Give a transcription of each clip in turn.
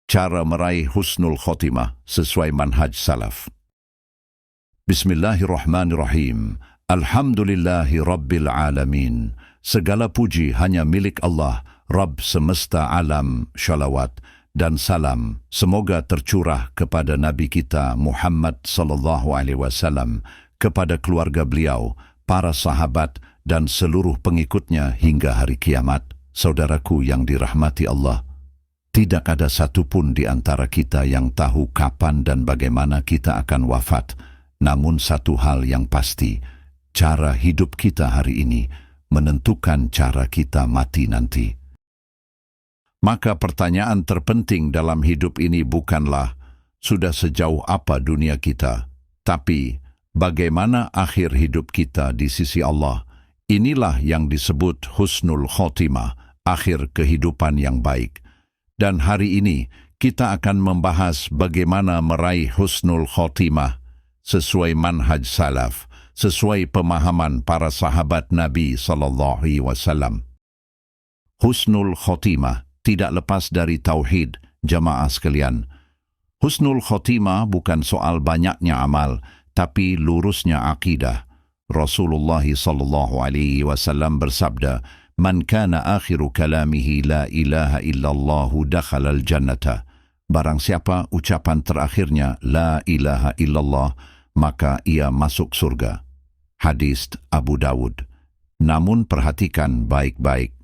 Cara meraih husnul khotimah sesuai manhaj salaf. Bismillahirrahmanirrahim. Alhamdulillahi Rabbil Alamin. Segala puji hanya milik Allah, Rabb semesta alam. Shalawat dan salam semoga tercurah kepada Nabi kita Muhammad sallallahu alaihi wasallam, kepada keluarga beliau, para sahabat dan seluruh pengikutnya hingga hari kiamat. Saudaraku yang dirahmati Allah, tidak ada satupun di antara kita yang tahu kapan dan bagaimana kita akan wafat. Namun satu hal yang pasti, cara hidup kita hari ini menentukan cara kita mati nanti. Maka pertanyaan terpenting dalam hidup ini bukanlah sudah sejauh apa dunia kita, tapi bagaimana akhir hidup kita di sisi Allah. Inilah yang disebut husnul khotimah, akhir kehidupan yang baik. Dan hari ini kita akan membahas bagaimana meraih husnul khotimah sesuai manhaj salaf, sesuai pemahaman para sahabat Nabi SAW. Husnul khotimah tidak lepas dari tauhid, jamaah sekalian. Husnul khotimah bukan soal banyaknya amal, tapi lurusnya akidah. Rasulullah SAW bersabda, "Man kana akhiru kalamihi la ilaha illallah dakhalal jannata." Barang siapa ucapan terakhirnya la ilaha illallah, maka ia masuk surga. Hadis Abu Dawud. Namun perhatikan baik-baik.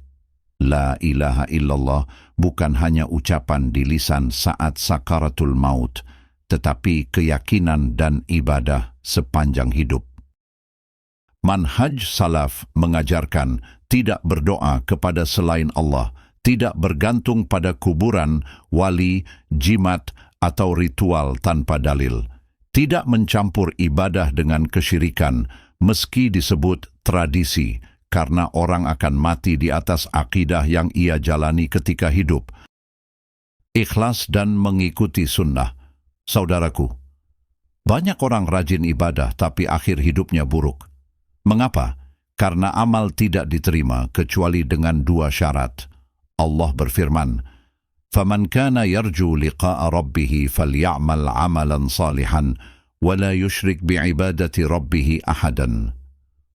La ilaha illallah bukan hanya ucapan di lisan saat sakaratul maut, tetapi keyakinan dan ibadah sepanjang hidup. Manhaj salaf mengajarkan tidak berdoa kepada selain Allah, tidak bergantung pada kuburan, wali, jimat, atau ritual tanpa dalil. Tidak mencampur ibadah dengan kesyirikan, meski disebut tradisi, karena orang akan mati di atas akidah yang ia jalani ketika hidup. Ikhlas dan mengikuti sunnah. Saudaraku, banyak orang rajin ibadah tapi akhir hidupnya buruk. Mengapa? Karena amal tidak diterima kecuali dengan dua syarat. Allah berfirman, "Faman kana yarju liqa'a rabbih faly'amal 'amalan salihan wa la yusyrik bi'ibadati rabbih ahadan."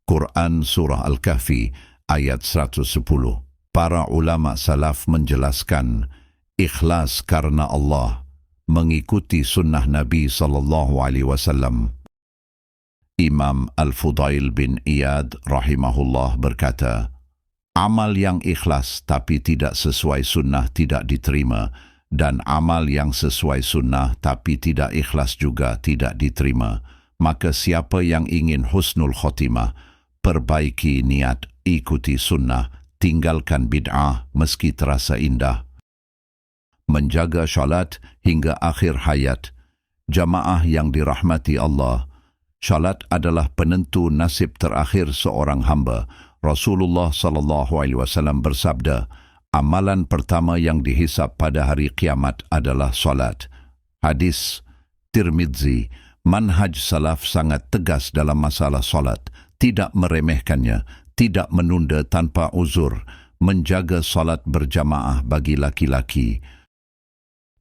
Quran Surah Al-Kahfi ayat 110. Para ulama salaf menjelaskan, ikhlas karena Allah, mengikuti sunnah Nabi SAW. Imam Al-Fudail bin Iyad rahimahullah berkata, amal yang ikhlas tapi tidak sesuai sunnah tidak diterima, dan amal yang sesuai sunnah tapi tidak ikhlas juga tidak diterima. Maka siapa yang ingin husnul khotimah, perbaiki niat, ikuti sunnah, tinggalkan bid'ah meski terasa indah. Menjaga syalat hingga akhir hayat. Jamaah yang dirahmati Allah, syalat adalah penentu nasib terakhir seorang hamba. Rasulullah SAW bersabda, amalan pertama yang dihisab pada hari kiamat adalah salat. Hadis Tirmidzi. Manhaj salaf sangat tegas dalam masalah salat, tidak meremehkannya, tidak menunda tanpa uzur, menjaga salat berjamaah bagi laki-laki.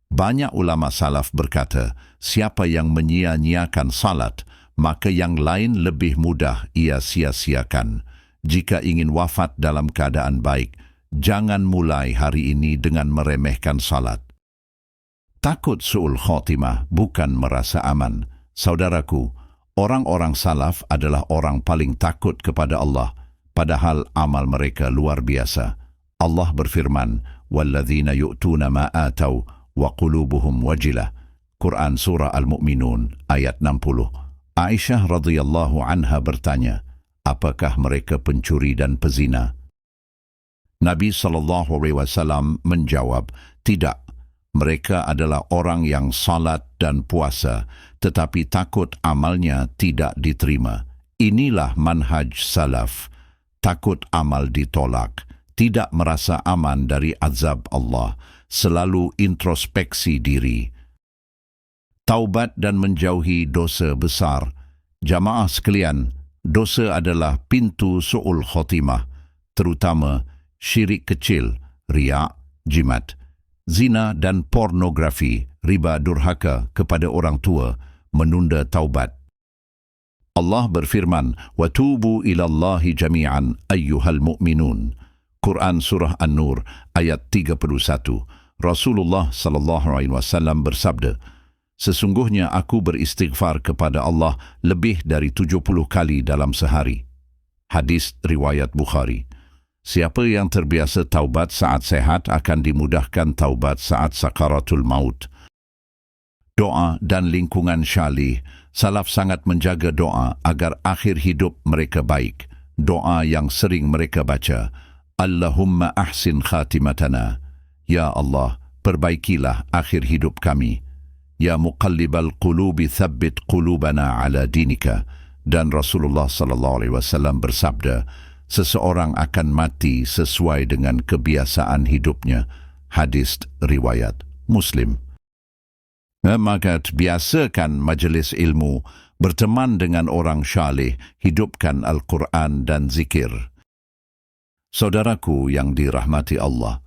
Banyak ulama salaf berkata, siapa yang menyia-nyiakan salat, maka yang lain lebih mudah ia sia-siakan. Jika ingin wafat dalam keadaan baik, jangan mulai hari ini dengan meremehkan salat. Takut su'ul khotimah bukan merasa aman. Saudaraku, orang-orang salaf adalah orang paling takut kepada Allah, padahal amal mereka luar biasa. Allah berfirman, "Walladzina yu'tuna ma atau wa qulubuhum wajilah." Quran Surah Al-Mu'minun ayat 60. Aisyah radhiyallahu anha bertanya, apakah mereka pencuri dan pezina? Nabi SAW menjawab, tidak. Mereka adalah orang yang salat dan puasa, tetapi takut amalnya tidak diterima. Inilah manhaj salaf. Takut amal ditolak, tidak merasa aman dari azab Allah, selalu introspeksi diri. Taubat dan menjauhi dosa besar. Jamaah sekalian, dosa adalah pintu su'ul khotimah, terutama syirik kecil, riya', jimat. zina dan pornografi, riba, durhaka kepada orang tua, menunda taubat. Allah berfirman, "Watubu ilallahi jami'an ayyuhal mu'minun." Quran Surah An-Nur ayat 31. Rasulullah SAW bersabda, "Sesungguhnya aku beristighfar kepada Allah lebih dari 70 kali dalam sehari." Hadis riwayat Bukhari. Siapa yang terbiasa taubat saat sehat akan dimudahkan taubat saat sakaratul maut. Doa dan lingkungan syalih. Salaf sangat menjaga doa agar akhir hidup mereka baik. Doa yang sering mereka baca, "Allahumma ahsin khatimatana." Ya Allah, perbaikilah akhir hidup kami. Ya muqallibal qulubi thabbit qulubana ala dinika. Dan Rasulullah SAW bersabda, seseorang akan mati sesuai dengan kebiasaan hidupnya. Hadis riwayat Muslim. Maka biasakan majlis ilmu, berteman dengan orang syalih, hidupkan Al-Quran dan zikir. Saudaraku yang dirahmati Allah,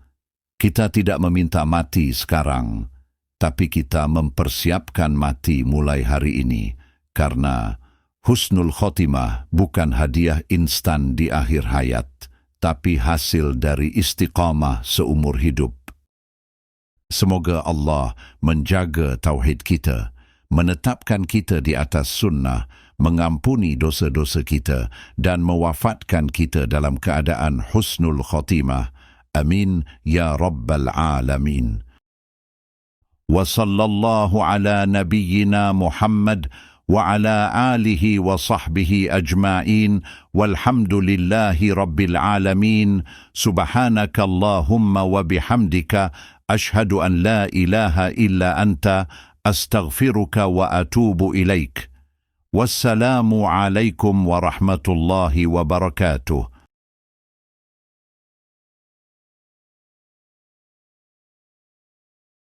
kita tidak meminta mati sekarang, tapi kita mempersiapkan mati mulai hari ini, karena husnul khotimah bukan hadiah instan di akhir hayat, tapi hasil dari istiqamah seumur hidup. Semoga Allah menjaga tauhid kita, menetapkan kita di atas sunnah, mengampuni dosa-dosa kita, dan mewafatkan kita dalam keadaan husnul khotimah. Amin ya Rabbal Alamin. Wa sallallahu ala nabiyyina Muhammad wa ala alihi wa sahbihi ajma'in walhamdulillahi rabbil alamin. Subhanakallahumma wa bihamdika أشهد أن لا إله إلا أنت أستغفرك وأتوب إليك والسلام عليكم ورحمة الله وبركاته.